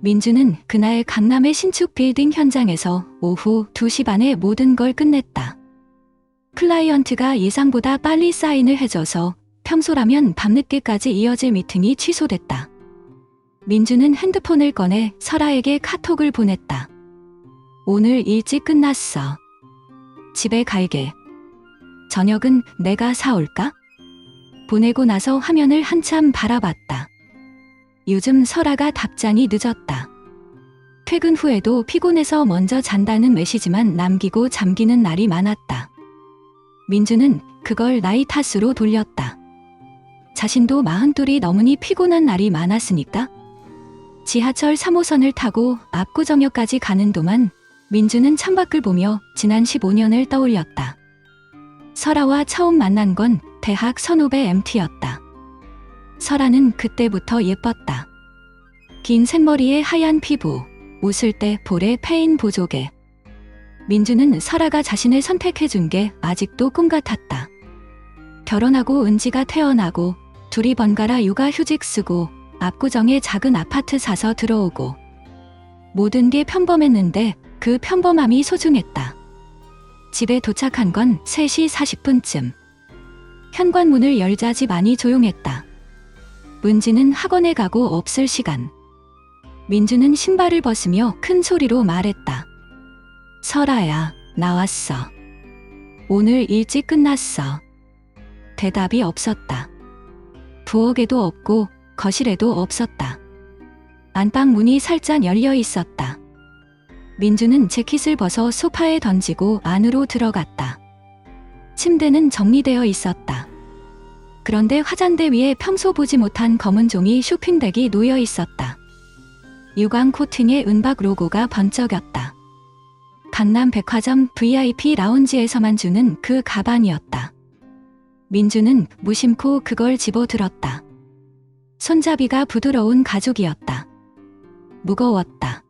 민주는 그날 강남의 신축 빌딩 현장에서 오후 2시 반에 모든 걸 끝냈다. 클라이언트가 예상보다 빨리 사인을 해줘서 평소라면 밤늦게까지 이어질 미팅이 취소됐다. 민주는 핸드폰을 꺼내 설아에게 카톡을 보냈다. 오늘 일찍 끝났어. 집에 갈게. 저녁은 내가 사올까? 보내고 나서 화면을 한참 바라봤다. 요즘 설아가 답장이 늦었다. 퇴근 후에도 피곤해서 먼저 잔다는 메시지만 남기고 잠기는 날이 많았다. 민주는 그걸 나이 탓으로 돌렸다. 자신도 42이 넘으니 피곤한 날이 많았으니까. 지하철 3호선을 타고 압구정역까지 가는 동안 민주는 창밖을 보며 지난 15년을 떠올렸다. 설아와 처음 만난 건 대학 선후배 MT였다. 설아는 그때부터 예뻤다. 긴 생머리에 하얀 피부, 웃을 때 볼에 패인 보조개. 민주는 설아가 자신을 선택해준 게 아직도 꿈 같았다. 결혼하고 은지가 태어나고 둘이 번갈아 육아휴직 쓰고 압구정에 작은 아파트 사서 들어오고 모든 게 평범했는데 그 평범함이 소중했다. 집에 도착한 건 3시 40분쯤. 현관문을 열자 집 안이 조용했다. 은지는 학원에 가고 없을 시간. 민주는 신발을 벗으며 큰 소리로 말했다. 설아야, 나왔어. 오늘 일찍 끝났어. 대답이 없었다. 부엌에도 없고 거실에도 없었다. 안방 문이 살짝 열려 있었다. 민주는 재킷을 벗어 소파에 던지고 안으로 들어갔다. 침대는 정리되어 있었다. 그런데 화장대 위에 평소 보지 못한 검은 종이 쇼핑백이 놓여 있었다. 유광 코팅의 은박 로고가 번쩍였다. 강남 백화점 VIP 라운지에서만 주는 그 가방이었다. 민주는 무심코 그걸 집어들었다. 손잡이가 부드러운 가죽이었다. 무거웠다.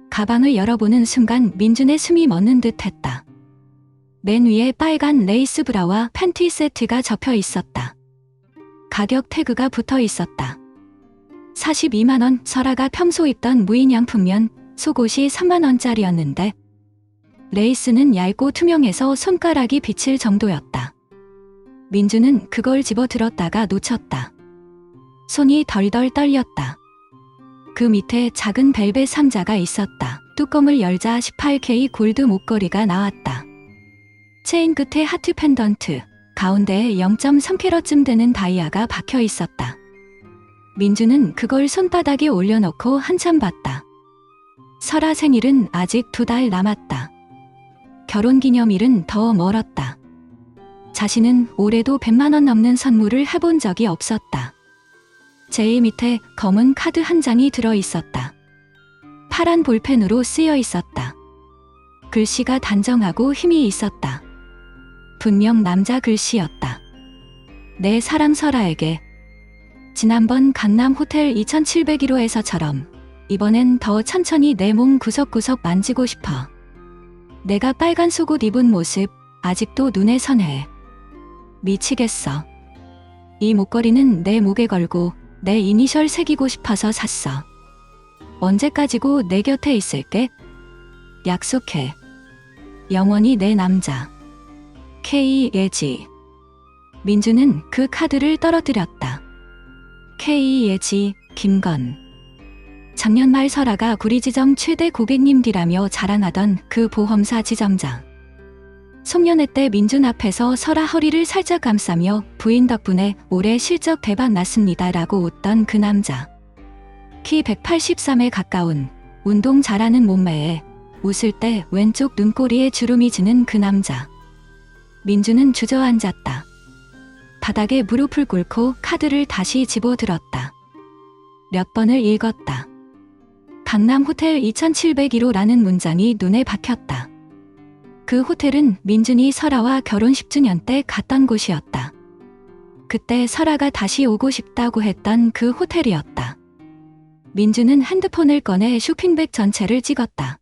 가방을 열어보는 순간 민준의 숨이 멎는 듯 했다. 맨 위에 빨간 레이스 브라와 팬티 세트가 접혀 있었다. 가격 태그가 붙어 있었다. 42만원. 설아가 평소 입던 무인양품면 속옷이 3만원짜리였는데 레이스는 얇고 투명해서 손가락이 비칠 정도였다. 민주는 그걸 집어들었다가 놓쳤다. 손이 덜덜 떨렸다. 그 밑에 작은 벨벳 상자가 있었다. 뚜껑을 열자 18K 골드 목걸이가 나왔다. 체인 끝에 하트 펜던트, 가운데에 0.3캐럿쯤 되는 다이아가 박혀 있었다. 민주는 그걸 손바닥에 올려놓고 한참 봤다. 설아 생일은 아직 2달 남았다. 결혼기념일은 더 멀었다. 자신은 올해도 100만원 넘는 선물을 해본 적이 없었다. 제일 밑에 검은 카드 한 장이 들어 있었다. 파란 볼펜으로 쓰여 있었다. 글씨가 단정하고 힘이 있었다. 분명 남자 글씨였다. 내 사랑 설아에게. 지난번 강남 호텔 2701호에서처럼 이번엔 더 천천히 내 몸 구석구석 만지고 싶어. 내가 빨간 속옷 입은 모습 아직도 눈에 선해. 미치겠어. 이 목걸이는 내 목에 걸고 내 이니셜 새기고 싶어서 샀어. 언제까지고 내 곁에 있을게? 약속해. 영원히 내 남자. K 예지. 민주는 그 카드를 떨어뜨렸다. K 예지, 김건. 작년 말 설아가 구리지점 최대 고객님디라며 자랑하던 그 보험사 지점장. 송년회 때 민준 앞에서 설아 허리를 살짝 감싸며 부인 덕분에 올해 실적 대박 났습니다 라고 웃던 그 남자. 키 183에 가까운 운동 잘하는 몸매에 웃을 때 왼쪽 눈꼬리에 주름이 지는 그 남자. 민주는 주저앉았다. 바닥에 무릎을 꿇고 카드를 다시 집어들었다. 몇 번을 읽었다. 강남 호텔 2701호라는 문장이 눈에 박혔다. 그 호텔은 민준이 설아와 결혼 10주년 때 갔던 곳이었다. 그때 설아가 다시 오고 싶다고 했던 그 호텔이었다. 민주는 핸드폰을 꺼내 쇼핑백 전체를 찍었다.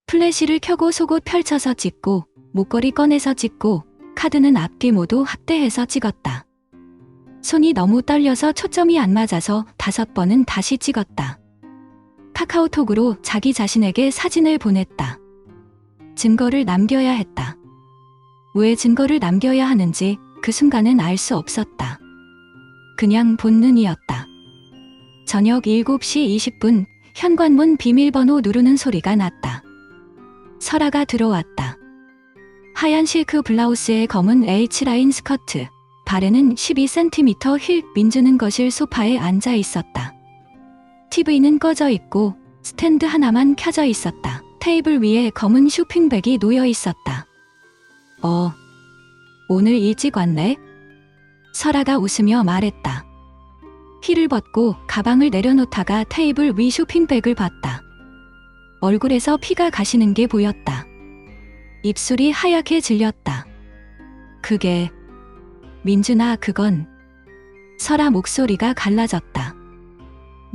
플래시를 켜고 속옷 펼쳐서 찍고 목걸이 꺼내서 찍고 카드는 앞뒤 모두 확대해서 찍었다. 손이 너무 떨려서 초점이 안 맞아서 5번은 다시 찍었다. 카카오톡으로 자기 자신에게 사진을 보냈다. 증거를 남겨야 했다. 왜 증거를 남겨야 하는지 그 순간은 알 수 없었다. 그냥 본능이었다. 저녁 7시 20분 현관문 비밀번호 누르는 소리가 났다. 설아가 들어왔다. 하얀 실크 블라우스에 검은 H라인 스커트, 발에는 12cm 힐. 민주는 거실 소파에 앉아 있었다. TV는 꺼져 있고 스탠드 하나만 켜져 있었다. 테이블 위에 검은 쇼핑백이 놓여 있었다. 오늘 일찍 왔네? 설아가 웃으며 말했다. 힐을 벗고 가방을 내려놓다가 테이블 위 쇼핑백을 봤다. 얼굴에서 피가 가시는 게 보였다. 입술이 하얗게 질렸다. 그게... 민준아, 그건... 설아 목소리가 갈라졌다.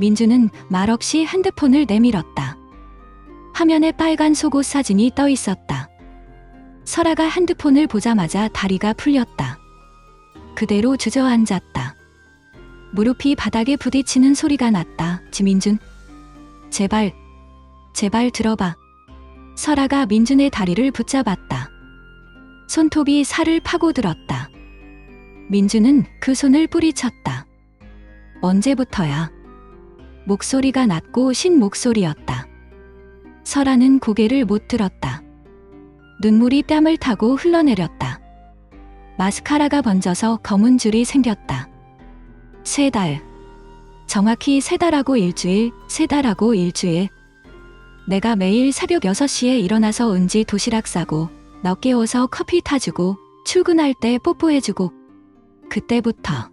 민주는 말없이 핸드폰을 내밀었다. 화면에 빨간 속옷 사진이 떠 있었다. 설아가 핸드폰을 보자마자 다리가 풀렸다. 그대로 주저앉았다. 무릎이 바닥에 부딪히는 소리가 났다. 지민준, 제발 들어봐. 설아가 민준의 다리를 붙잡았다. 손톱이 살을 파고들었다. 민준은 그 손을 뿌리쳤다. 언제부터야? 목소리가 낮고 신 목소리였다. 설아는 고개를 못 들었다. 눈물이 뺨을 타고 흘러내렸다. 마스카라가 번져서 검은 줄이 생겼다. 3달. 정확히 3달하고 일주일, 3달하고 일주일. 내가 매일 새벽 6시에 일어나서 은지 도시락 싸고 너 깨워서 커피 타주고 출근할 때 뽀뽀해주고. 그때부터.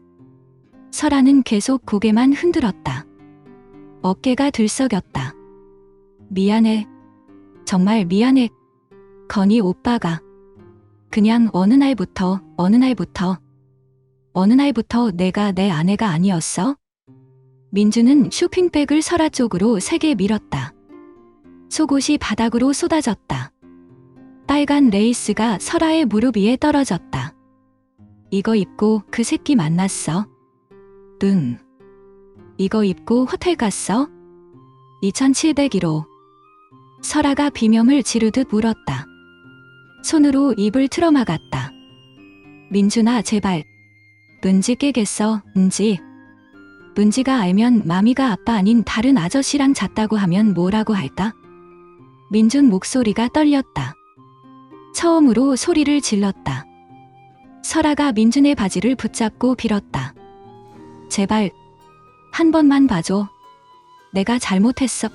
설아는 계속 고개만 흔들었다. 어깨가 들썩였다. 미안해. 정말 미안해. 건희 오빠가. 그냥 어느 날부터 내가 내 아내가 아니었어? 민주는 쇼핑백을 설아 쪽으로 세게 밀었다. 속옷이 바닥으로 쏟아졌다. 빨간 레이스가 설아의 무릎 위에 떨어졌다. 이거 입고 그 새끼 만났어? 응. 이거 입고 호텔 갔어? 2701호. 설아가 비명을 지르듯 울었다. 손으로 입을 틀어막았다. 민준아, 제발. 은지 깨겠어, 은지. 은지가 알면 마미가 아빠 아닌 다른 아저씨랑 잤다고 하면 뭐라고 할까? 민준 목소리가 떨렸다. 처음으로 소리를 질렀다. 설아가 민준의 바지를 붙잡고 빌었다. 제발, 한 번만 봐줘. 내가 잘못했어.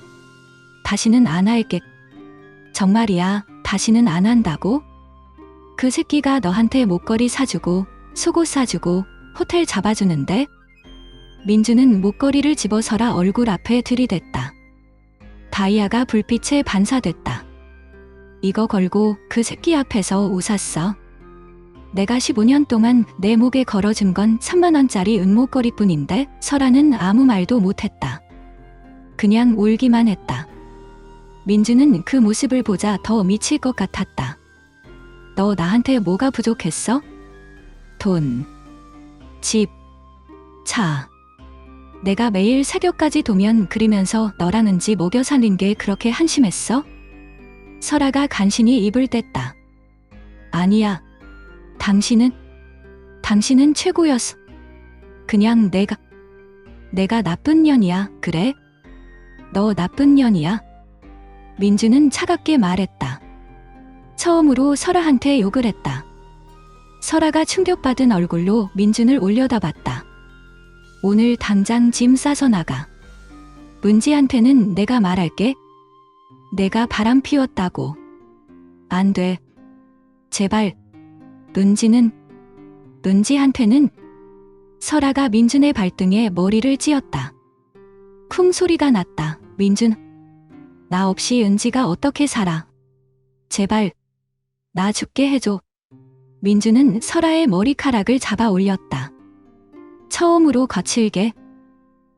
다시는 안 할게. 정말이야, 다시는 안 한다고? 그 새끼가 너한테 목걸이 사주고, 속옷 사주고, 호텔 잡아주는데? 민주는 목걸이를 집어 설아 얼굴 앞에 들이댔다. 다이아가 불빛에 반사됐다. 이거 걸고 그 새끼 앞에서 웃었어. 내가 15년 동안 내 목에 걸어준 건 3만 원짜리 은목걸이뿐인데. 설아는 아무 말도 못했다. 그냥 울기만 했다. 민주는 그 모습을 보자 더 미칠 것 같았다. 너 나한테 뭐가 부족했어? 돈, 집, 차. 내가 매일 새벽까지 도면 그리면서 너랑 은지 먹여 살린 게 그렇게 한심했어? 설아가 간신히 입을 뗐다. 아니야. 당신은 최고였어. 그냥 내가 나쁜 년이야, 그래? 너 나쁜 년이야. 민주는 차갑게 말했다. 처음으로 설아한테 욕을 했다. 설아가 충격받은 얼굴로 민준을 올려다봤다. 오늘 당장 짐 싸서 나가. 은지한테는 내가 말할게. 내가 바람 피웠다고. 안 돼. 제발. 은지한테는. 설아가 민준의 발등에 머리를 찧었다. 쿵 소리가 났다. 민준. 나 없이 은지가 어떻게 살아. 제발. 나 죽게 해줘. 민준은 설아의 머리카락을 잡아 올렸다. 처음으로 거칠게.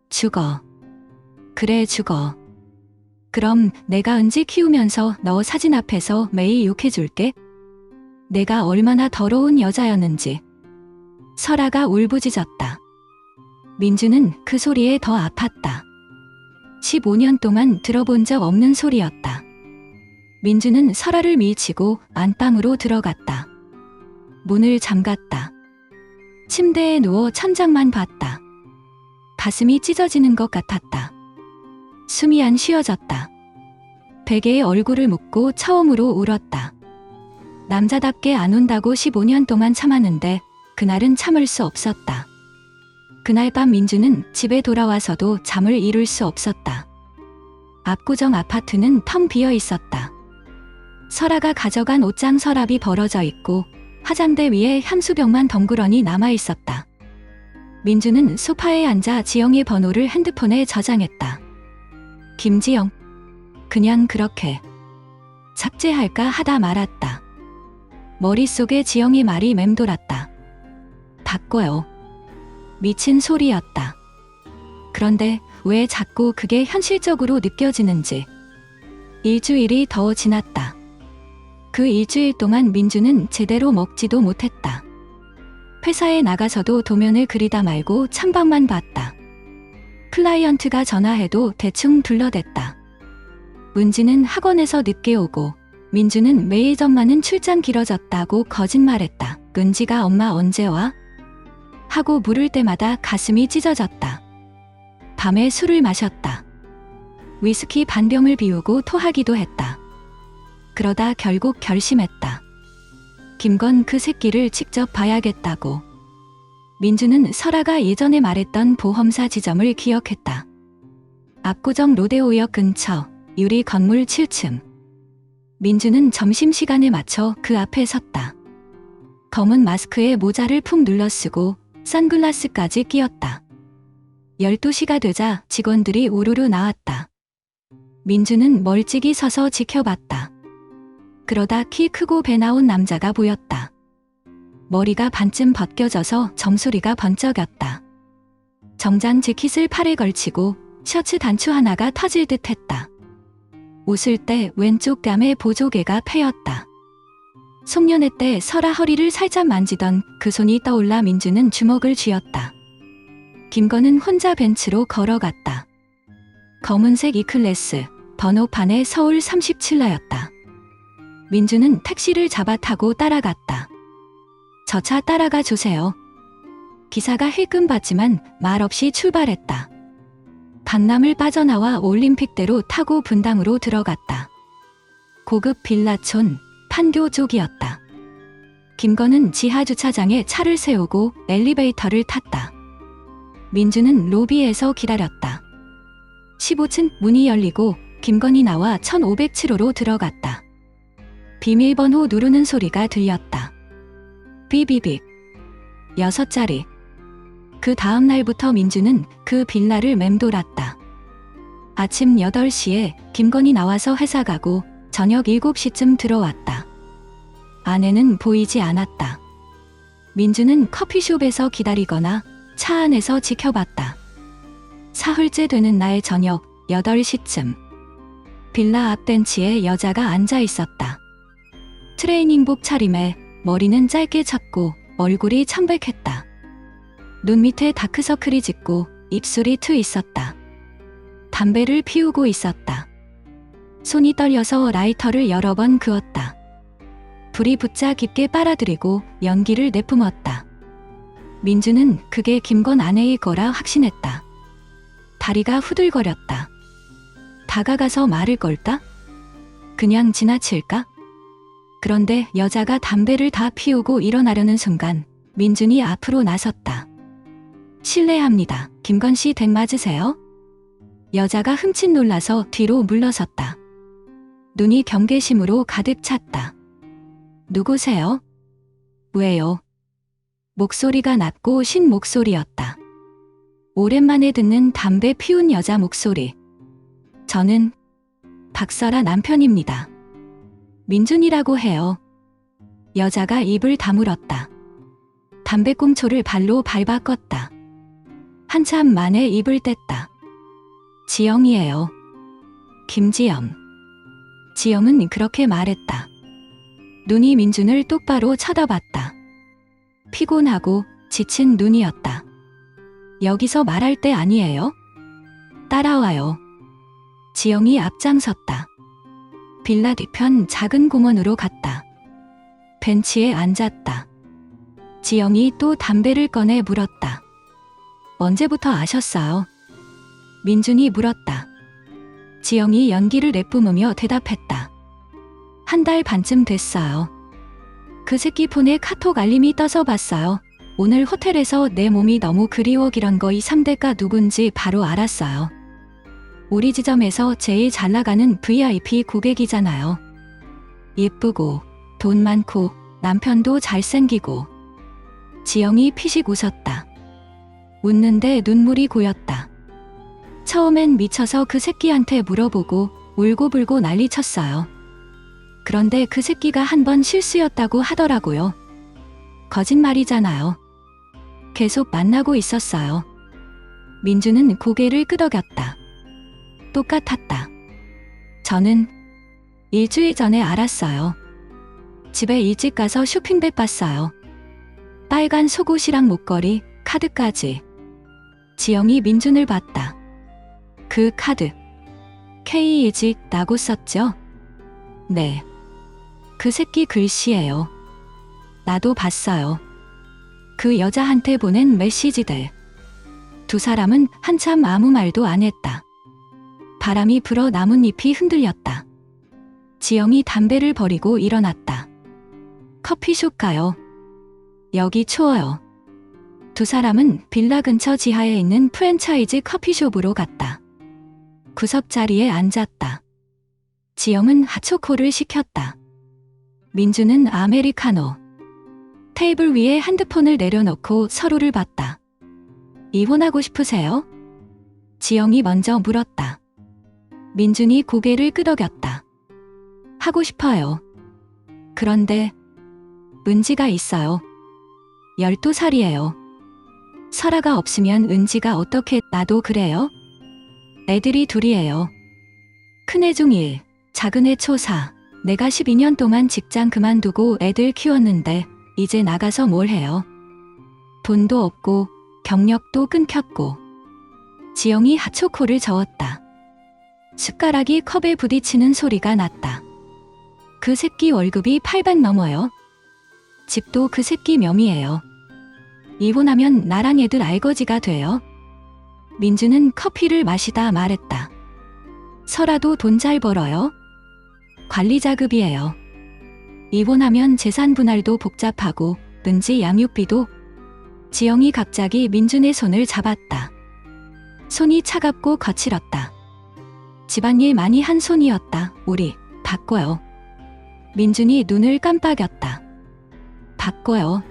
죽어. 그래, 죽어. 그럼 내가 은지 키우면서 너 사진 앞에서 매일 욕해줄게. 내가 얼마나 더러운 여자였는지. 설아가 울부짖었다. 민주는 그 소리에 더 아팠다. 15년 동안 들어본 적 없는 소리였다. 민주는 설아를 밀치고 안방으로 들어갔다. 문을 잠갔다. 침대에 누워 천장만 봤다. 가슴이 찢어지는 것 같았다. 숨이 안 쉬어졌다. 베개에 얼굴을 묻고 처음으로 울었다. 남자답게 안 운다고 15년 동안 참았는데 그날은 참을 수 없었다. 그날 밤 민주는 집에 돌아와서도 잠을 이룰 수 없었다. 압구정 아파트는 텅 비어 있었다. 설아가 가져간 옷장 서랍이 벌어져 있고 화장대 위에 향수병만 덩그러니 남아 있었다. 민주는 소파에 앉아 지영의 번호를 핸드폰에 저장했다. 김지영. 그냥 그렇게 삭제할까 하다 말았다. 머릿속에 지영의 말이 맴돌았다. 바꿔요. 미친 소리였다. 그런데 왜 자꾸 그게 현실적으로 느껴지는지. 일주일이 더 지났다. 그 일주일 동안 민주는 제대로 먹지도 못했다. 회사에 나가서도 도면을 그리다 말고 창밖만 봤다. 클라이언트가 전화해도 대충 둘러댔다. 은지는 학원에서 늦게 오고 민주는 매일 전만은 출장 길어졌다고 거짓말했다. 은지가 엄마 언제 와? 하고 물을 때마다 가슴이 찢어졌다. 밤에 술을 마셨다. 위스키 반병을 비우고 토하기도 했다. 그러다 결국 결심했다. 김건 그 새끼를 직접 봐야겠다고. 민주는 설아가 예전에 말했던 보험사 지점을 기억했다. 압구정 로데오역 근처 유리 건물 7층. 민주는 점심시간에 맞춰 그 앞에 섰다. 검은 마스크에 모자를 푹 눌러 쓰고 선글라스까지 끼었다. 12시가 되자 직원들이 우르르 나왔다. 민주는 멀찍이 서서 지켜봤다. 그러다 키 크고 배 나온 남자가 보였다. 머리가 반쯤 벗겨져서 점소리가 번쩍였다. 정장 재킷을 팔에 걸치고 셔츠 단추 하나가 터질 듯 했다. 웃을 때 왼쪽 뺨에 보조개가 패였다. 송년회 때 설아 허리를 살짝 만지던 그 손이 떠올라 민주는 주먹을 쥐었다. 김건은 혼자 벤츠로 걸어갔다. 검은색 E클래스, 번호판에 서울 37라였다. 민주는 택시를 잡아 타고 따라갔다. 저 차 따라가 주세요. 기사가 힐끔 봤지만 말없이 출발했다. 강남을 빠져나와 올림픽대로 타고 분당으로 들어갔다. 고급 빌라촌, 판교 쪽이었다. 김건은 지하 주차장에 차를 세우고 엘리베이터를 탔다. 민주는 로비에서 기다렸다. 15층 문이 열리고 김건이 나와 1507호로 들어갔다. 비밀번호 누르는 소리가 들렸다. 비비빅. 6자리. 그 다음 날부터 민주는 그 빌라를 맴돌았다. 아침 8시에 김건이 나와서 회사 가고 저녁 7시쯤 들어왔다. 아내는 보이지 않았다. 민주는 커피숍에서 기다리거나 차 안에서 지켜봤다. 사흘째 되는 날 저녁 8시쯤 빌라 앞 벤치에 여자가 앉아 있었다. 트레이닝복 차림에 머리는 짧게 쳤고 얼굴이 창백했다. 눈 밑에 다크서클이 짙고 입술이 트 있었다. 담배를 피우고 있었다. 손이 떨려서 라이터를 여러 번 그었다. 불이 붙자 깊게 빨아들이고 연기를 내뿜었다. 민주는 그게 김건 아내의 거라 확신했다. 다리가 후들거렸다. 다가가서 말을 걸까? 그냥 지나칠까? 그런데 여자가 담배를 다 피우고 일어나려는 순간 민준이 앞으로 나섰다. 실례합니다. 김건 씨 댁 맞으세요? 여자가 흠칫 놀라서 뒤로 물러섰다. 눈이 경계심으로 가득 찼다. 누구세요? 왜요? 목소리가 낮고 신 목소리였다. 오랜만에 듣는 담배 피운 여자 목소리. 저는 박설아 남편입니다. 민준이라고 해요. 여자가 입을 다물었다. 담배꽁초를 발로 밟아 껐다. 한참 만에 입을 뗐다. 지영이에요. 김지영. 지영은 그렇게 말했다. 눈이 민준을 똑바로 쳐다봤다. 피곤하고 지친 눈이었다. 여기서 말할 때 아니에요? 따라와요. 지영이 앞장섰다. 빌라 뒤편 작은 공원으로 갔다. 벤치에 앉았다. 지영이 또 담배를 꺼내 물었다. 언제부터 아셨어요? 민준이 물었다. 지영이 연기를 내뿜으며 대답했다. 한 달 반쯤 됐어요. 그 새끼 폰에 카톡 알림이 떠서 봤어요. 오늘 호텔에서 내 몸이 너무 그리워 기런 거 이 3대가 누군지 바로 알았어요. 우리 지점에서 제일 잘 나가는 VIP 고객이잖아요. 예쁘고 돈 많고 남편도 잘생기고. 지영이 피식 웃었다. 웃는데 눈물이 고였다. 처음엔 미쳐서 그 새끼한테 물어보고 울고불고 난리쳤어요. 그런데 그 새끼가 한 번 실수였다고 하더라고요. 거짓말이잖아요. 계속 만나고 있었어요. 민주는 고개를 끄덕였다. 똑같았다. 저는 일주일 전에 알았어요. 집에 일찍 가서 쇼핑백 봤어요. 빨간 속옷이랑 목걸이, 카드까지. 지영이 민준을 봤다. 그 카드. K 이직라고 썼죠? 네. 그 새끼 글씨예요. 나도 봤어요. 그 여자한테 보낸 메시지들. 두 사람은 한참 아무 말도 안 했다. 바람이 불어 나뭇잎이 흔들렸다. 지영이 담배를 버리고 일어났다. 커피숍 가요. 여기 추워요. 두 사람은 빌라 근처 지하에 있는 프랜차이즈 커피숍으로 갔다. 구석자리에 앉았다. 지영은 핫초코를 시켰다. 민주는 아메리카노. 테이블 위에 핸드폰을 내려놓고 서로를 봤다. 이혼하고 싶으세요? 지영이 먼저 물었다. 민준이 고개를 끄덕였다. 하고 싶어요. 그런데 은지가 있어요. 12살이에요. 설아가 없으면 은지가 어떻게. 나도 그래요? 애들이 둘이에요. 큰애 중1, 작은애 초4. 내가 12년 동안 직장 그만두고 애들 키웠는데 이제 나가서 뭘 해요? 돈도 없고 경력도 끊겼고. 지영이 핫초코를 저었다. 숟가락이 컵에 부딪히는 소리가 났다. 그 새끼 월급이 800 넘어요. 집도 그 새끼 명의예요. 이혼하면 나랑 애들 알거지가 돼요. 민주는 커피를 마시다 말했다. 설아도 돈 잘 벌어요. 관리자급이에요. 이혼하면 재산 분할도 복잡하고 은지 양육비도. 지영이 갑자기 민준의 손을 잡았다. 손이 차갑고 거칠었다. 집안일 많이 한 손이었다. 우리 바꿔요. 민준이 눈을 깜빡였다. 바꿔요.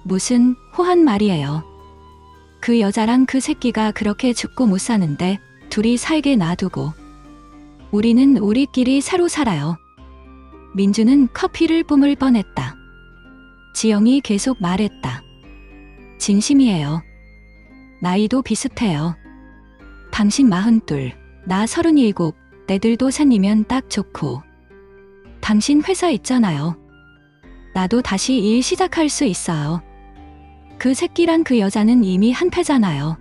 무슨 호한 말이에요. 그 여자랑 그 새끼가 그렇게 죽고 못 사는데 둘이 살게 놔두고. 우리는 우리끼리 새로 살아요. 민주는 커피를 뿜을 뻔했다. 지영이 계속 말했다. 진심이에요. 나이도 비슷해요. 당신 42, 나 37, 내들도 생기면 딱 좋고. 당신 회사 있잖아요. 나도 다시 일 시작할 수 있어요. 그 새끼랑 그 여자는 이미 한패잖아요.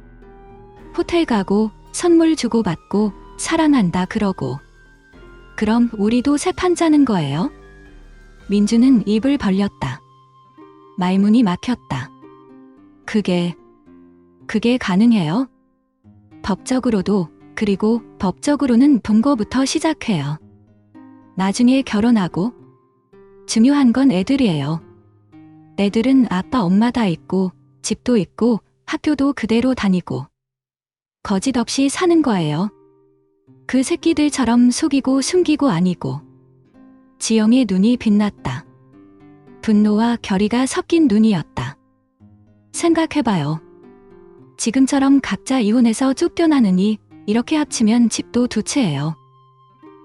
호텔 가고 선물 주고받고 사랑한다 그러고. 그럼 우리도 새 판 짜는 거예요? 민주는 입을 벌렸다. 말문이 막혔다. 그게 가능해요? 법적으로도. 그리고 법적으로는 동거부터 시작해요. 나중에 결혼하고. 중요한 건 애들이에요. 애들은 아빠 엄마 다 있고 집도 있고 학교도 그대로 다니고. 거짓 없이 사는 거예요. 그 새끼들처럼 속이고 숨기고 아니고. 지영의 눈이 빛났다. 분노와 결의가 섞인 눈이었다. 생각해봐요. 지금처럼 각자 이혼해서 쫓겨나느니 이렇게 합치면 집도 두 채예요.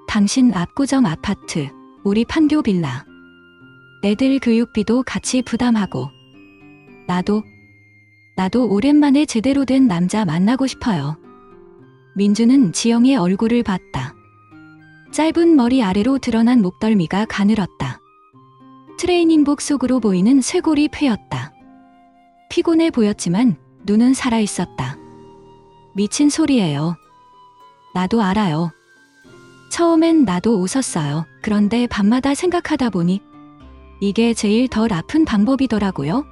당신 압구정 아파트, 우리 판교 빌라. 애들 교육비도 같이 부담하고. 나도 오랜만에 제대로 된 남자 만나고 싶어요. 민주는 지영의 얼굴을 봤다. 짧은 머리 아래로 드러난 목덜미가 가늘었다. 트레이닝복 속으로 보이는 쇄골이 패였다. 피곤해 보였지만 눈은 살아있었다. 미친 소리예요. 나도 알아요. 처음엔 나도 웃었어요. 그런데 밤마다 생각하다 보니 이게 제일 덜 아픈 방법이더라고요.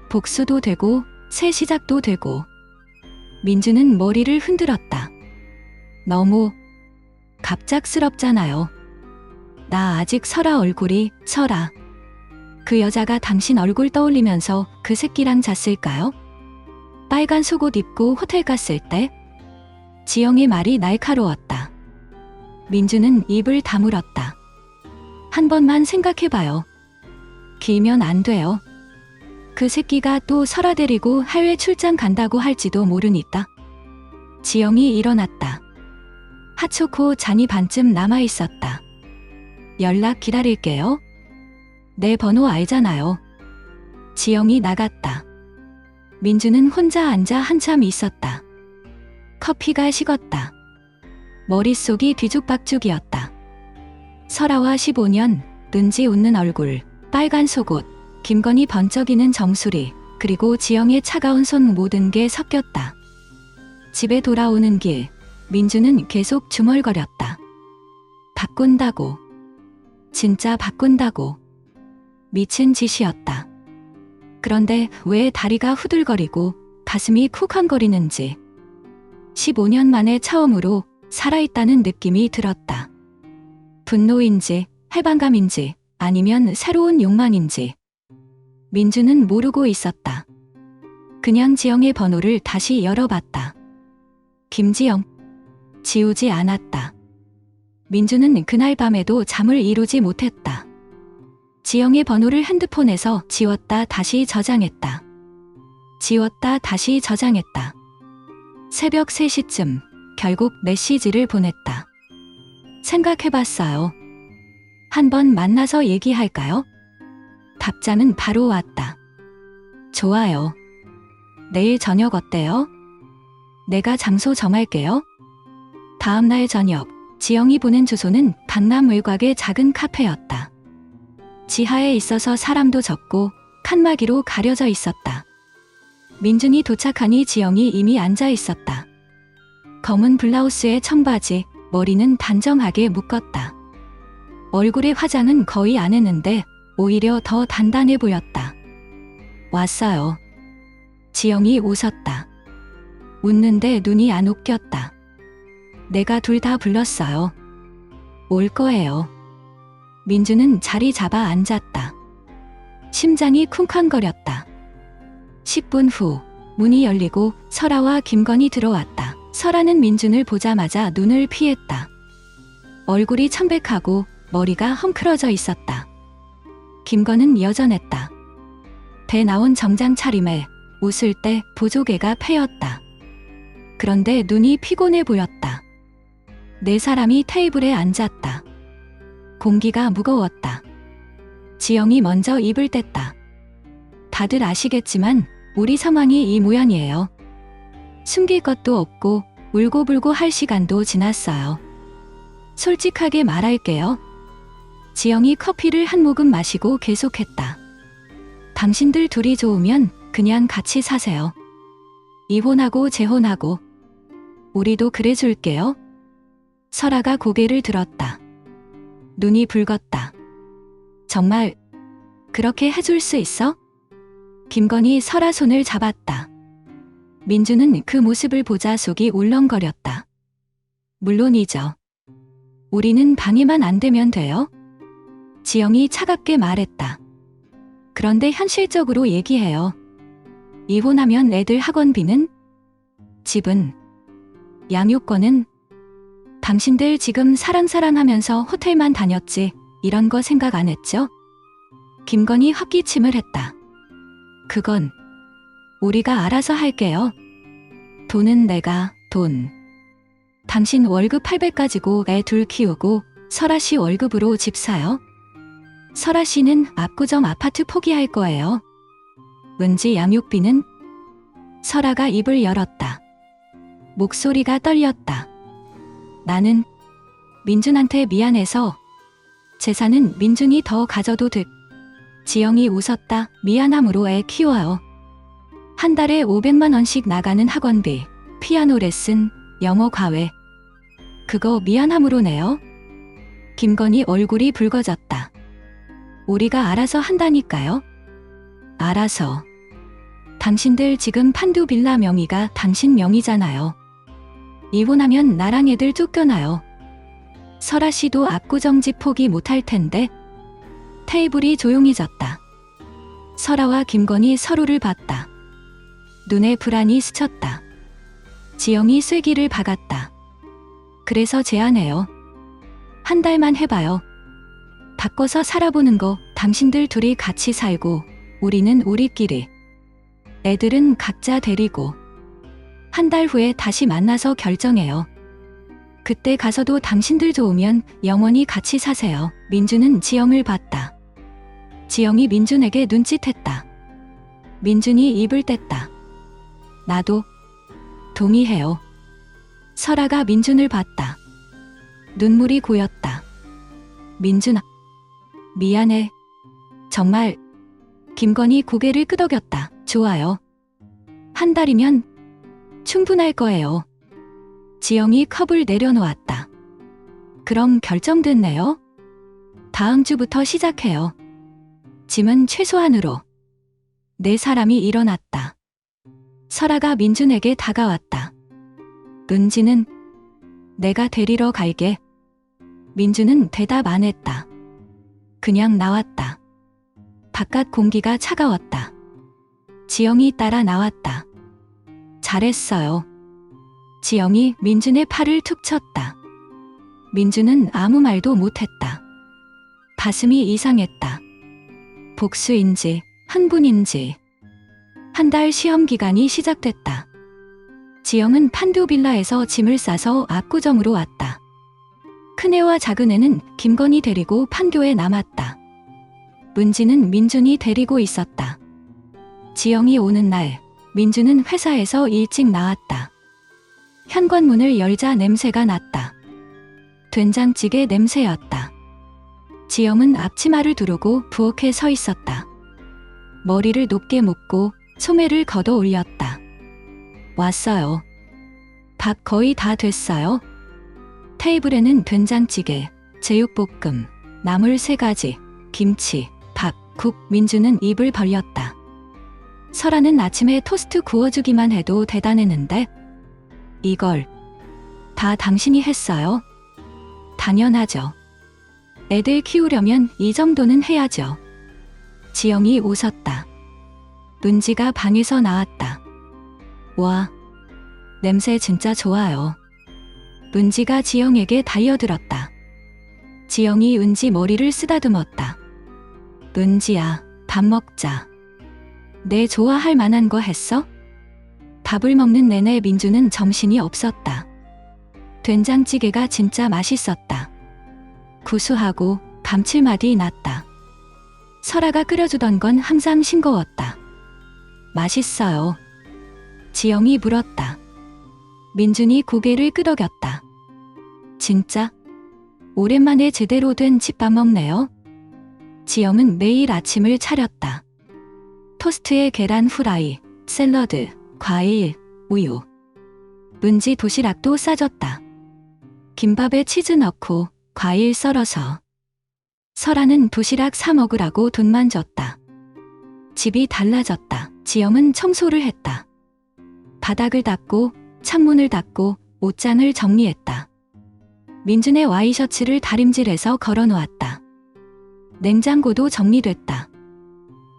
복수도 되고 새 시작도 되고. 민주는 머리를 흔들었다. 너무 갑작스럽잖아요. 나 아직 설아 얼굴이, 설아. 그 여자가 당신 얼굴 떠올리면서 그 새끼랑 잤을까요? 빨간 속옷 입고 호텔 갔을 때? 지영의 말이 날카로웠다. 민주는 입을 다물었다. 한 번만 생각해봐요. 길면 안 돼요. 그 새끼가 또 설아 데리고 해외 출장 간다고 할지도 모르니까. 지영이 일어났다. 핫초코 잔이 반쯤 남아있었다. 연락 기다릴게요. 내 번호 알잖아요. 지영이 나갔다. 민주는 혼자 앉아 한참 있었다. 커피가 식었다. 머릿속이 뒤죽박죽이었다. 설아와 15년, 눈지 웃는 얼굴, 빨간 속옷, 김건희 번쩍이는 정수리, 그리고 지영의 차가운 손 모든 게 섞였다. 집에 돌아오는 길, 민주는 계속 중얼거렸다. 바꾼다고. 진짜 바꾼다고. 미친 짓이었다. 그런데 왜 다리가 후들거리고 가슴이 쿵쾅거리는지. 15년 만에 처음으로 살아있다는 느낌이 들었다. 분노인지, 해방감인지, 아니면 새로운 욕망인지. 민주는 모르고 있었다. 그냥 지영의 번호를 다시 열어봤다. 김지영. 지우지 않았다. 민주는 그날 밤에도 잠을 이루지 못했다. 지영의 번호를 핸드폰에서 지웠다 다시 저장했다. 지웠다 다시 저장했다. 새벽 3시쯤 결국 메시지를 보냈다. 생각해봤어요. 한번 만나서 얘기할까요? 답장은 바로 왔다. 좋아요. 내일 저녁 어때요? 내가 장소 정할게요. 다음날 저녁, 지영이 보낸 주소는 강남 외곽의 작은 카페였다. 지하에 있어서 사람도 적고 칸막이로 가려져 있었다. 민준이 도착하니 지영이 이미 앉아 있었다. 검은 블라우스에 청바지, 머리는 단정하게 묶었다. 얼굴에 화장은 거의 안 했는데 오히려 더 단단해 보였다. 왔어요. 지영이 웃었다. 웃는데 눈이 안 웃겼다. 내가 둘 다 불렀어요. 올 거예요. 민주는 자리 잡아 앉았다. 심장이 쿵쾅거렸다. 10분 후 문이 열리고 설아와 김건희 들어왔다. 설아는 민준을 보자마자 눈을 피했다. 얼굴이 청백하고 머리가 헝클어져 있었다. 김건희는 여전했다. 배 나온 정장 차림에 웃을 때 보조개가 패였다. 그런데 눈이 피곤해 보였다. 네 사람이 테이블에 앉았다. 공기가 무거웠다. 지영이 먼저 입을 뗐다. 다들 아시겠지만 우리 상황이 이 모양이에요. 숨길 것도 없고 울고불고 할 시간도 지났어요. 솔직하게 말할게요. 지영이 커피를 한 모금 마시고 계속했다. 당신들 둘이 좋으면 그냥 같이 사세요. 이혼하고 재혼하고. 우리도 그래줄게요. 설아가 고개를 들었다. 눈이 붉었다. 정말 그렇게 해줄 수 있어? 김건희 설아 손을 잡았다. 민주는 그 모습을 보자 속이 울렁거렸다. 물론이죠. 우리는 방해만 안 되면 돼요. 지영이 차갑게 말했다. 그런데 현실적으로 얘기해요. 이혼하면 애들 학원비는? 집은? 양육권은? 당신들 지금 사랑하면서 호텔만 다녔지 이런 거 생각 안 했죠? 김건희 헛기침을 했다. 그건 우리가 알아서 할게요. 돈은 내가, 돈. 당신 월급 800 가지고 애 둘 키우고 설아 씨 월급으로 집 사요. 설아 씨는 압구정 아파트 포기할 거예요. 은지 양육비는? 설아가 입을 열었다. 목소리가 떨렸다. 나는 민준한테 미안해서 재산은 민준이 더 가져도 돼. 지영이 웃었다. 미안함으로 애 키워요. 한 달에 500만 원씩 나가는 학원비, 피아노 레슨, 영어 과외. 그거 미안함으로 내요? 김건희 얼굴이 붉어졌다. 우리가 알아서 한다니까요. 알아서. 당신들 지금 판두 빌라 명의가 당신 명의잖아요. 이혼하면 나랑 애들 쫓겨나요. 설아 씨도 압구정집 포기 못할 텐데. 테이블이 조용해졌다. 설아와 김건희 서로를 봤다. 눈에 불안이 스쳤다. 지영이 쐐기를 박았다. 그래서 제안해요. 한 달만 해봐요. 바꿔서 살아보는 거. 당신들 둘이 같이 살고 우리는 우리끼리. 애들은 각자 데리고. 한 달 후에 다시 만나서 결정해요. 그때 가서도 당신들 좋으면 영원히 같이 사세요. 민주는 지영을 봤다. 지영이 민준에게 눈짓했다. 민준이 입을 뗐다. 나도 동의해요. 설아가 민준을 봤다. 눈물이 고였다. 민준아, 미안해. 정말. 김건희 고개를 끄덕였다. 좋아요. 한 달이면 충분할 거예요. 지영이 컵을 내려놓았다. 그럼 결정됐네요. 다음 주부터 시작해요. 짐은 최소한으로. 네 사람이 일어났다. 설아가 민준에게 다가왔다. 은지는 내가 데리러 갈게. 민준은 대답 안 했다. 그냥 나왔다. 바깥 공기가 차가웠다. 지영이 따라 나왔다. 잘했어요. 지영이 민준의 팔을 툭 쳤다. 민준은 아무 말도 못했다. 가슴이 이상했다. 복수인지 흥분인지. 한 달 시험 기간이 시작됐다. 지영은 판두 빌라에서 짐을 싸서 압구정으로 왔다. 큰애와 작은애는 김건희 데리고 판교에 남았다. 문지는 민준이 데리고 있었다. 지영이 오는 날 민준은 회사에서 일찍 나왔다. 현관문을 열자 냄새가 났다. 된장찌개 냄새였다. 지영은 앞치마를 두르고 부엌에 서 있었다. 머리를 높게 묶고 소매를 걷어 올렸다. 왔어요. 밥 거의 다 됐어요. 테이블에는 된장찌개, 제육볶음, 나물 3가지, 김치, 밥, 국. 민주는 입을 벌렸다. 설아는 아침에 토스트 구워주기만 해도 대단했는데 이걸 다 당신이 했어요? 당연하죠. 애들 키우려면 이 정도는 해야죠. 지영이 웃었다. 은지가 방에서 나왔다. 와, 냄새 진짜 좋아요. 은지가 지영에게 달려들었다. 지영이 은지 머리를 쓰다듬었다. 은지야, 밥 먹자. 내 좋아할 만한 거 했어? 밥을 먹는 내내 민주는 정신이 없었다. 된장찌개가 진짜 맛있었다. 구수하고 감칠맛이 났다. 설아가 끓여주던 건 항상 싱거웠다. 맛있어요. 지영이 물었다. 민준이 고개를 끄덕였다. 진짜? 오랜만에 제대로 된 집밥 먹네요. 지영은 매일 아침을 차렸다. 토스트에 계란 후라이, 샐러드, 과일, 우유. 은지 도시락도 싸줬다. 김밥에 치즈 넣고 과일 썰어서. 설아는 도시락 사 먹으라고 돈만 줬다. 집이 달라졌다. 지영은 청소를 했다. 바닥을 닦고 창문을 닦고 옷장을 정리했다. 민준의 와이셔츠를 다림질해서 걸어놓았다. 냉장고도 정리됐다.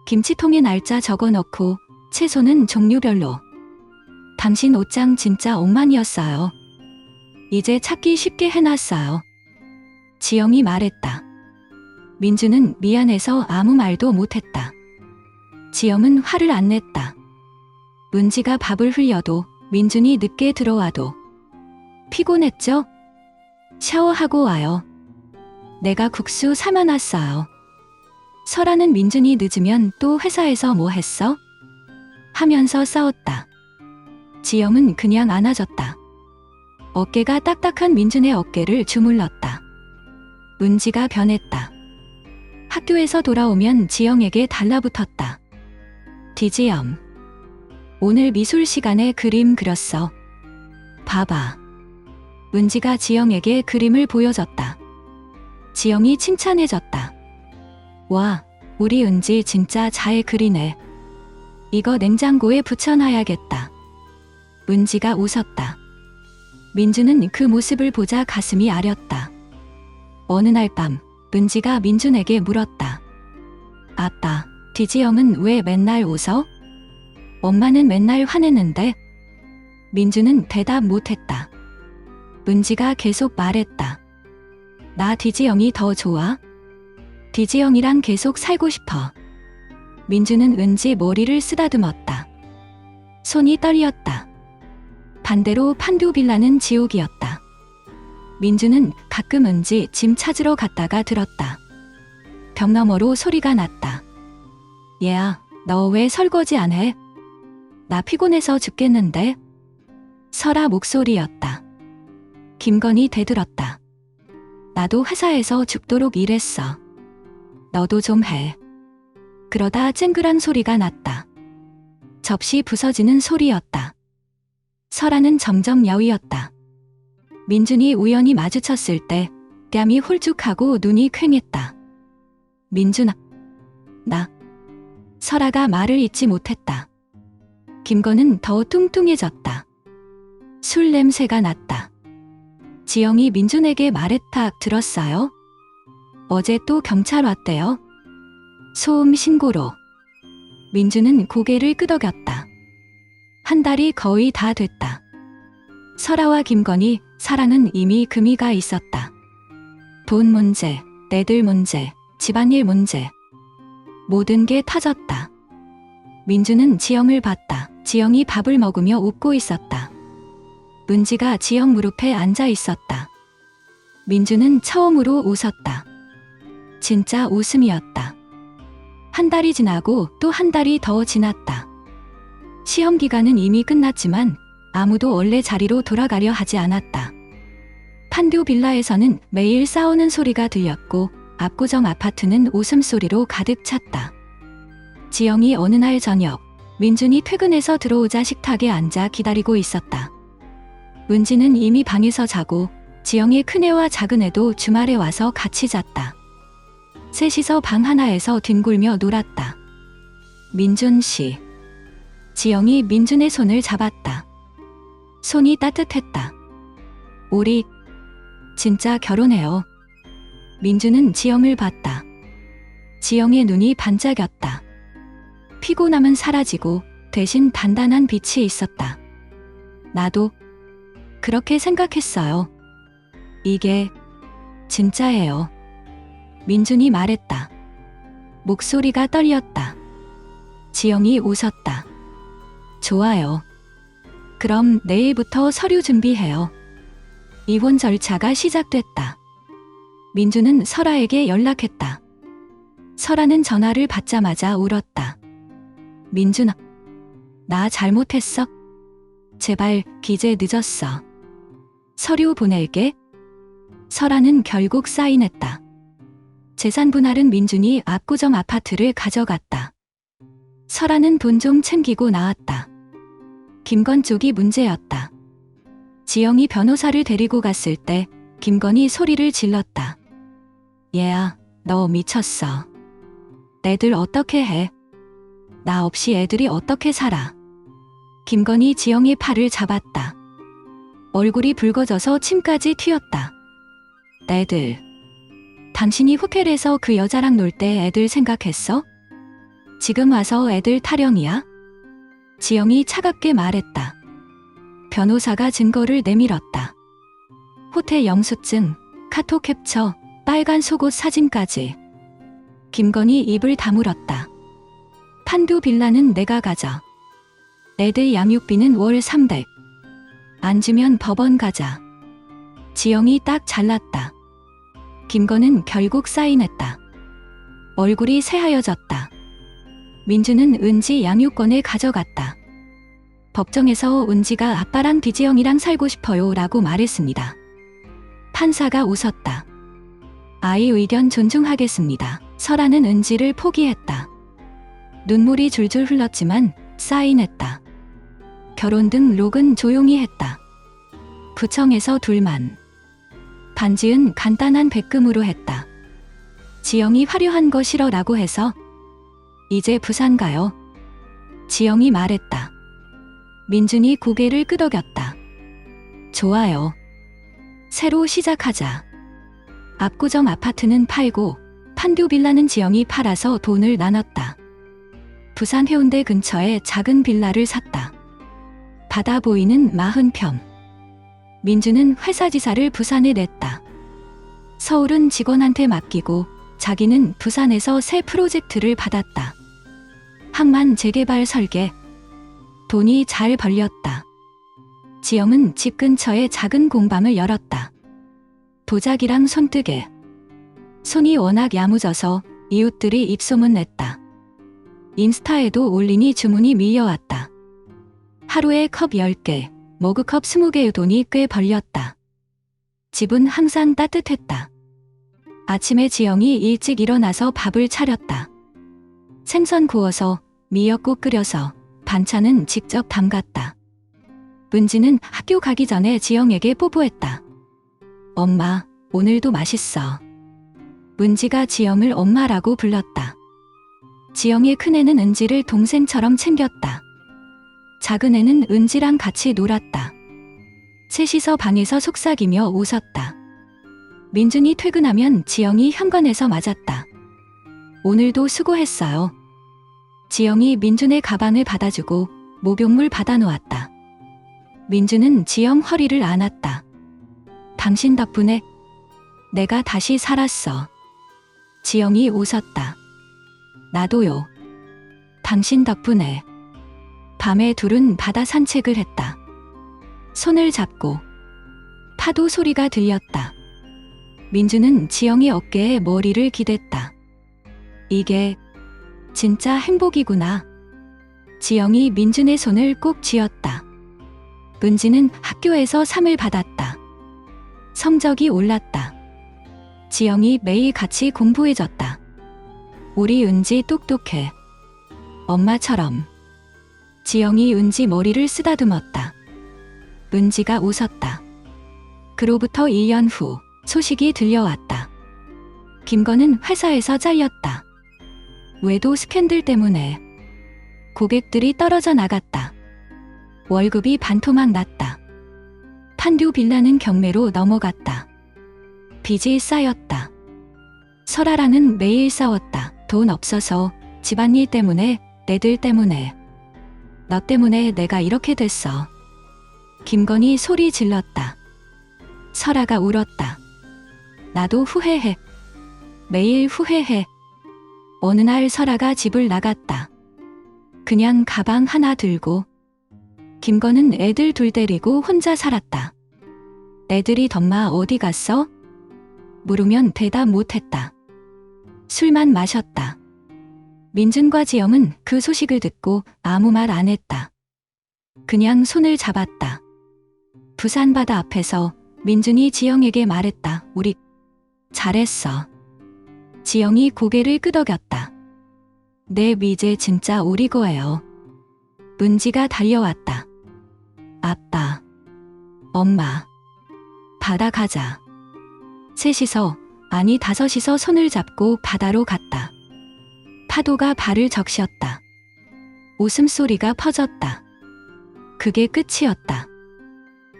김치통에 날짜 적어놓고 채소는 종류별로. 당신 옷장 진짜 엉망이었어요. 이제 찾기 쉽게 해놨어요. 지영이 말했다. 민주는 미안해서 아무 말도 못했다. 지영은 화를 안 냈다. 은지가 밥을 흘려도 민준이 늦게 들어와도. 피곤했죠? 샤워하고 와요. 내가 국수 삶아놨어요. 설아는 민준이 늦으면 또 회사에서 뭐 했어? 하면서 싸웠다. 지영은 그냥 안아줬다. 어깨가 딱딱한 민준의 어깨를 주물렀다. 은지가 변했다. 학교에서 돌아오면 지영에게 달라붙었다. 디지엄. 오늘 미술 시간에 그림 그렸어. 봐봐. 은지가 지영에게 그림을 보여줬다. 지영이 칭찬해줬다. 와, 우리 은지 진짜 잘 그리네. 이거 냉장고에 붙여놔야겠다. 은지가 웃었다. 민주는 그 모습을 보자 가슴이 아렸다. 어느 날 밤, 은지가 민준에게 물었다. 아빠, 디지영은 왜 맨날 웃어? 엄마는 맨날 화내는데? 민준은 대답 못했다. 은지가 계속 말했다. 나 디지영이 더 좋아? 디지영이랑 계속 살고 싶어. 민준은 은지 머리를 쓰다듬었다. 손이 떨렸다. 반대로 판두빌라는 지옥이었다. 민준은 가끔 은지 짐 찾으러 갔다가 들었다. 벽 너머로 소리가 났다. 얘야, 너 왜 설거지 안 해? 나 피곤해서 죽겠는데? 설아 목소리였다. 김건희 대들었다. 나도 회사에서 죽도록 일했어. 너도 좀 해. 그러다 쨍그란 소리가 났다. 접시 부서지는 소리였다. 설아는 점점 여위었다. 민준이 우연히 마주쳤을 때 뺨이 홀쭉하고 눈이 퀭했다. 민준아, 나. 설아가 말을 잇지 못했다. 김건은 더 뚱뚱해졌다. 술 냄새가 났다. 지영이 민준에게 말했다. 들었어요? 어제 또 경찰 왔대요. 소음 신고로. 민준은 고개를 끄덕였다. 한 달이 거의 다 됐다. 설아와 김건희 사랑은 이미 금이가 있었다. 돈 문제, 애들 문제, 집안일 문제. 모든 게 터졌다. 민준은 지영을 봤다. 지영이 밥을 먹으며 웃고 있었다. 은지가 지영 무릎에 앉아 있었다. 민준은 처음으로 웃었다. 진짜 웃음이었다. 한 달이 지나고 또 한 달이 더 지났다. 시험 기간은 이미 끝났지만 아무도 원래 자리로 돌아가려 하지 않았다. 판교 빌라에서는 매일 싸우는 소리가 들렸고 압구정 아파트는 웃음소리로 가득 찼다. 지영이 어느 날 저녁 민준이 퇴근해서 들어오자 식탁에 앉아 기다리고 있었다. 은지는 이미 방에서 자고 지영의 큰애와 작은애도 주말에 와서 같이 잤다. 셋이서 방 하나에서 뒹굴며 놀았다. 민준 씨. 지영이 민준의 손을 잡았다. 손이 따뜻했다. 우리 진짜 결혼해요. 민준은 지영을 봤다. 지영의 눈이 반짝였다. 피곤함은 사라지고 대신 단단한 빛이 있었다. 나도 그렇게 생각했어요. 이게 진짜예요. 민준이 말했다. 목소리가 떨렸다. 지영이 웃었다. 좋아요. 그럼 내일부터 서류 준비해요. 이혼 절차가 시작됐다. 민준은 설아에게 연락했다. 설아는 전화를 받자마자 울었다. 민준아, 나 잘못했어? 제발 기재 늦었어. 서류 보낼게. 설아는 결국 사인했다. 재산 분할은 민준이 압구정 아파트를 가져갔다. 설아는 돈 좀 챙기고 나왔다. 김건 쪽이 문제였다. 지영이 변호사를 데리고 갔을 때 김건이 소리를 질렀다. 얘야, 너 미쳤어. 애들 어떻게 해? 나 없이 애들이 어떻게 살아? 김건희 지영의 팔을 잡았다. 얼굴이 붉어져서 침까지 튀었다. 애들. 당신이 호텔에서 그 여자랑 놀 때 애들 생각했어? 지금 와서 애들 타령이야? 지영이 차갑게 말했다. 변호사가 증거를 내밀었다. 호텔 영수증, 카톡 캡처, 빨간 속옷 사진까지. 김건희 입을 다물었다. 판교 빌라는 내가 가져. 애들 양육비는 월 300. 안 주면 법원 가자. 지영이 딱 잘랐다. 김건은 결국 사인했다. 얼굴이 새하얘졌다. 민주는 은지 양육권을 가져갔다. 법정에서 은지가 아빠랑 디지영이랑 살고 싶어요 라고 말했습니다. 판사가 웃었다. 아이 의견 존중하겠습니다. 설아는 은지를 포기했다. 눈물이 줄줄 흘렀지만 사인했다. 결혼 등 록은 조용히 했다. 구청에서 둘만. 반지은 간단한 백금으로 했다. 지영이 화려한 거 싫어라고 해서 이제 부산 가요. 지영이 말했다. 민준이 고개를 끄덕였다. 좋아요. 새로 시작하자. 압구정 아파트는 팔고 판교 빌라는 지영이 팔아서 돈을 나눴다. 부산 해운대 근처에 작은 빌라를 샀다. 바다 보이는 40평. 민주는 회사 지사를 부산에 냈다. 서울은 직원한테 맡기고 자기는 부산에서 새 프로젝트를 받았다. 항만 재개발 설계. 돈이 잘 벌렸다. 지영은 집 근처에 작은 공방을 열었다. 도자기랑 손뜨개. 손이 워낙 야무져서 이웃들이 입소문 냈다. 인스타에도 올리니 주문이 밀려왔다. 하루에 컵 10개, 머그컵 20개의 돈이 꽤 벌렸다. 집은 항상 따뜻했다. 아침에 지영이 일찍 일어나서 밥을 차렸다. 생선 구워서 미역국 끓여서 반찬은 직접 담갔다. 은지는 학교 가기 전에 지영에게 뽀뽀했다. 엄마, 오늘도 맛있어. 은지가 지영을 엄마라고 불렀다. 지영의 큰애는 은지를 동생처럼 챙겼다. 작은애는 은지랑 같이 놀았다. 셋이서 방에서 속삭이며 웃었다. 민준이 퇴근하면 지영이 현관에서 맞았다. 오늘도 수고했어요. 지영이 민준의 가방을 받아주고 목욕물 받아놓았다. 민준은 지영 허리를 안았다. 당신 덕분에 내가 다시 살았어. 지영이 웃었다. 나도요. 당신 덕분에. 밤에 둘은 바다 산책을 했다. 손을 잡고 파도 소리가 들렸다. 민주는 지영의 어깨에 머리를 기댔다. 이게 진짜 행복이구나. 지영이 민준의 손을 꼭 쥐었다. 은지는 학교에서 상을 받았다. 성적이 올랐다. 지영이 매일 같이 공부해줬다. 우리 은지 똑똑해. 엄마처럼. 지영이 은지 머리를 쓰다듬었다. 은지가 웃었다. 그로부터 1년 후 소식이 들려왔다. 김건은 회사에서 잘렸다. 외도 스캔들 때문에 고객들이 떨어져 나갔다. 월급이 반토막 났다. 판교 빌라는 경매로 넘어갔다. 빚이 쌓였다. 설아라는 매일 싸웠다. 돈 없어서, 집안일 때문에, 애들 때문에. 너 때문에 내가 이렇게 됐어. 김건희 소리 질렀다. 설아가 울었다. 나도 후회해. 매일 후회해. 어느 날 설아가 집을 나갔다. 그냥 가방 하나 들고. 김건은 애들 둘 데리고 혼자 살았다. 애들이 덤마 어디 갔어? 물으면 대답 못했다. 술만 마셨다. 민준과 지영은 그 소식을 듣고 아무 말 안 했다. 그냥 손을 잡았다. 부산 바다 앞에서 민준이 지영에게 말했다. 우리 잘했어. 지영이 고개를 끄덕였다. 내 이제 진짜 우리 거예요. 은지가 달려왔다. 아빠, 엄마, 바다 가자. 셋이서, 아니 5이서 손을 잡고 바다로 갔다. 파도가 발을 적셨다. 웃음소리가 퍼졌다. 그게 끝이었다.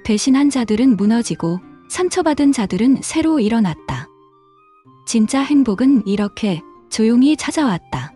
배신한 자들은 무너지고 상처받은 자들은 새로 일어났다. 진짜 행복은 이렇게 조용히 찾아왔다.